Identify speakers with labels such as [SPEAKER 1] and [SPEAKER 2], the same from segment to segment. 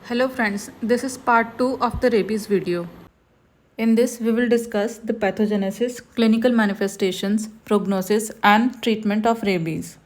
[SPEAKER 1] Hello friends, this is part 2 of the rabies video. In this, we will discuss the pathogenesis, clinical manifestations, prognosis and treatment of rabies.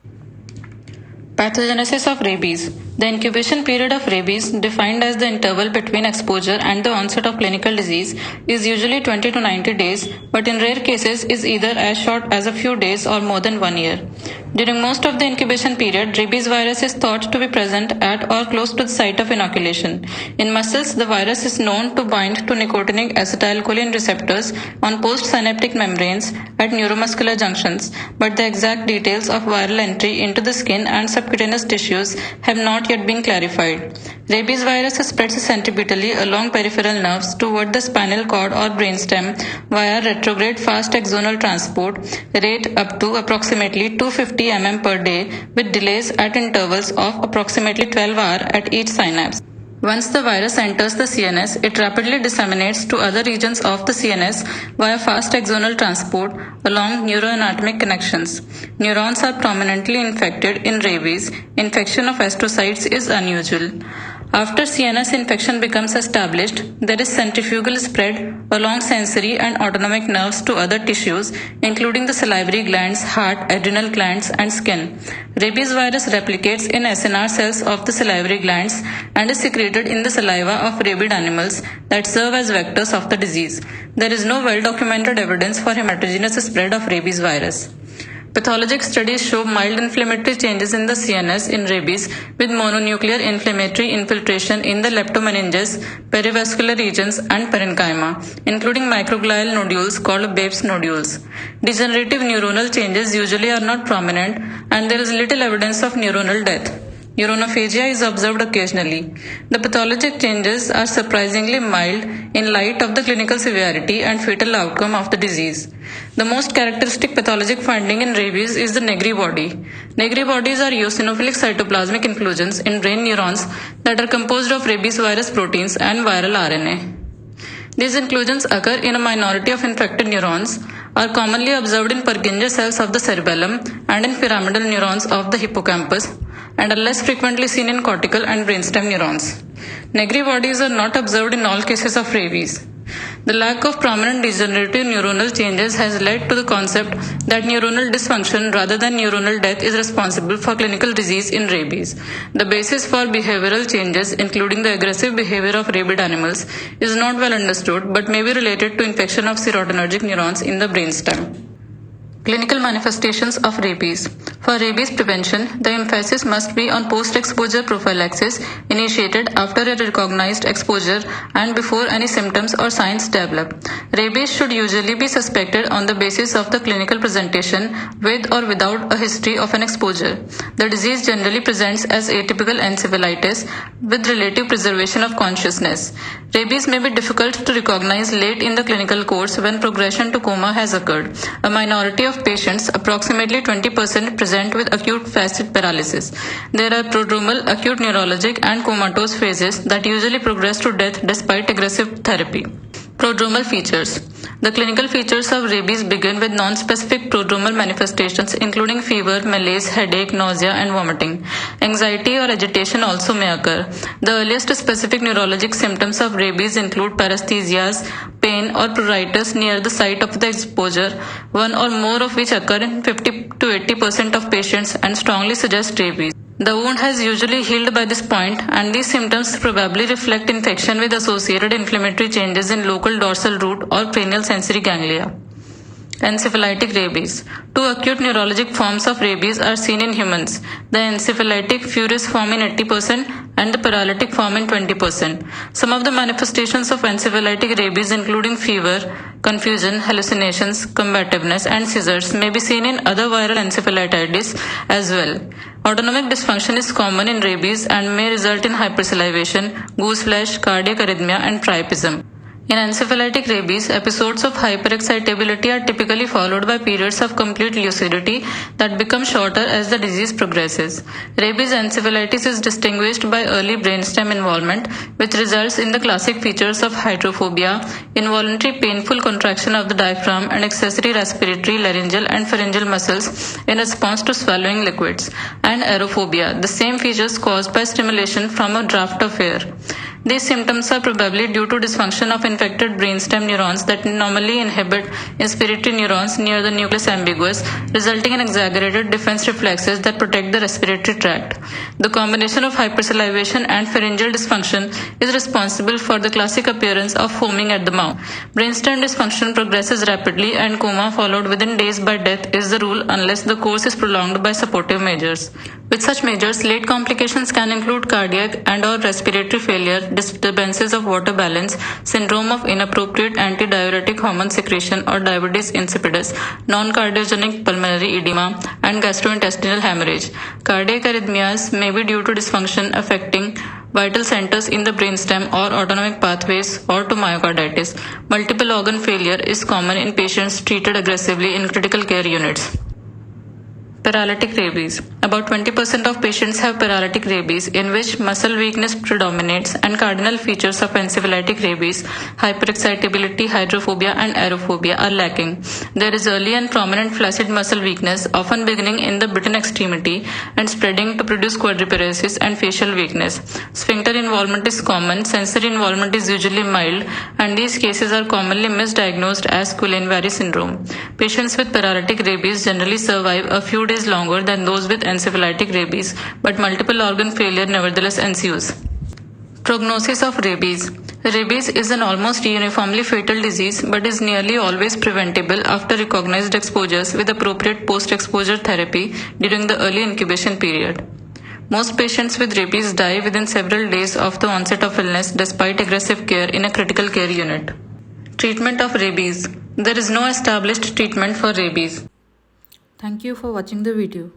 [SPEAKER 2] Pathogenesis of rabies. The incubation period of rabies, defined as the interval between exposure and the onset of clinical disease, is usually 20 to 90 days, but in rare cases is either as short as a few days or more than 1 year. During most of the incubation period, rabies virus is thought to be present at or close to the site of inoculation. In muscles, the virus is known to bind to nicotinic acetylcholine receptors on postsynaptic membranes at neuromuscular junctions, but the exact details of viral entry into the skin and subcutaneous tissues have not yet been clarified. Rabies virus spreads centripetally along peripheral nerves toward the spinal cord or brainstem via retrograde fast axonal transport rate up to approximately 250 mm per day with delays at intervals of approximately 12 hours at each synapse. Once the virus enters the CNS, it rapidly disseminates to other regions of the CNS via fast axonal transport along neuroanatomic connections. Neurons are prominently infected in rabies. Infection of astrocytes is unusual. After CNS infection becomes established, there is centrifugal spread along sensory and autonomic nerves to other tissues, including the salivary glands, heart, adrenal glands, and skin. Rabies virus replicates in SNR cells of the salivary glands and is secreted in the saliva of rabid animals that serve as vectors of the disease. There is no well-documented evidence for hematogenous spread of rabies virus. Pathologic studies show mild inflammatory changes in the CNS in rabies with mononuclear inflammatory infiltration in the leptomeninges, perivascular regions, and parenchyma, including microglial nodules called Babe's nodules. Degenerative neuronal changes usually are not prominent, and there is little evidence of neuronal death. Neuronophagia is observed occasionally. The pathologic changes are surprisingly mild in light of the clinical severity and fatal outcome of the disease. The most characteristic pathologic finding in rabies is the Negri body. Negri bodies are eosinophilic cytoplasmic inclusions in brain neurons that are composed of rabies virus proteins and viral RNA. These inclusions occur in a minority of infected neurons, are commonly observed in Purkinje cells of the cerebellum and in pyramidal neurons of the hippocampus, and are less frequently seen in cortical and brainstem neurons. Negri bodies are not observed in all cases of rabies. The lack of prominent degenerative neuronal changes has led to the concept that neuronal dysfunction rather than neuronal death is responsible for clinical disease in rabies. The basis for behavioral changes, including the aggressive behavior of rabid animals, is not well understood but may be related to infection of serotonergic neurons in the brainstem. Clinical manifestations of rabies. For rabies prevention, the emphasis must be on post-exposure prophylaxis initiated after a recognized exposure and before any symptoms or signs develop. Rabies should usually be suspected on the basis of the clinical presentation with or without a history of an exposure. The disease generally presents as atypical encephalitis with relative preservation of consciousness. Rabies may be difficult to recognize late in the clinical course when progression to coma has occurred. A minority of patients, approximately 20%, present with acute flaccid paralysis. There are prodromal, acute neurologic, and comatose phases that usually progress to death despite aggressive therapy. Prodromal features. The clinical features of rabies begin with non-specific prodromal manifestations including fever, malaise, headache, nausea, and vomiting. Anxiety or agitation also may occur. The earliest specific neurologic symptoms of rabies include paresthesias, pain, or pruritus near the site of the exposure, one or more of which occur in 50 to 80% of patients and strongly suggest rabies. The wound has usually healed by this point, and these symptoms probably reflect infection with associated inflammatory changes in local dorsal root or cranial sensory ganglia. Encephalitic rabies. Two acute neurologic forms of rabies are seen in humans, the encephalitic furus form in 80% and the paralytic form in 20%. Some of the manifestations of encephalitic rabies including fever, confusion, hallucinations, combativeness, and seizures may be seen in other viral encephalitides as well. Autonomic dysfunction is common in rabies and may result in hypersalivation, gooseflesh, cardiac arrhythmia, and priapism. In encephalitic rabies, episodes of hyperexcitability are typically followed by periods of complete lucidity that become shorter as the disease progresses. Rabies encephalitis is distinguished by early brainstem involvement, which results in the classic features of hydrophobia, involuntary painful contraction of the diaphragm, and accessory respiratory, laryngeal, and pharyngeal muscles in response to swallowing liquids, and aerophobia, the same features caused by stimulation from a draft of air. These symptoms are probably due to dysfunction of infected brainstem neurons that normally inhibit inspiratory neurons near the nucleus ambiguous, resulting in exaggerated defense reflexes that protect the respiratory tract. The combination of hypersalivation and pharyngeal dysfunction is responsible for the classic appearance of foaming at the mouth. Brainstem dysfunction progresses rapidly, and coma followed within days by death is the rule unless the course is prolonged by supportive measures. With such measures, late complications can include cardiac and/or respiratory failure, disturbances of water balance, syndrome of inappropriate antidiuretic hormone secretion or diabetes insipidus, non-cardiogenic pulmonary edema, and gastrointestinal hemorrhage. Cardiac arrhythmias may be due to dysfunction affecting vital centers in the brainstem or autonomic pathways or to myocarditis. Multiple organ failure is common in patients treated aggressively in critical care units. Paralytic rabies. About 20% of patients have paralytic rabies, in which muscle weakness predominates, and cardinal features of encephalitic rabies, hyperexcitability, hydrophobia, and aerophobia, are lacking. There is early and prominent flaccid muscle weakness, often beginning in the bitten extremity and spreading to produce quadriparesis and facial weakness. Sphincter involvement is common, sensory involvement is usually mild, and these cases are commonly misdiagnosed as Guillain-Barré syndrome. Patients with paralytic rabies generally survive a few days longer than those with encephalitic rabies, but multiple organ failure nevertheless ensues. Prognosis of rabies. Rabies is an almost uniformly fatal disease but is nearly always preventable after recognized exposures with appropriate post-exposure therapy during the early incubation period. Most patients with rabies die within several days of the onset of illness despite aggressive care in a critical care unit. Treatment of rabies. There is no established treatment for rabies.
[SPEAKER 1] Thank you for watching the video.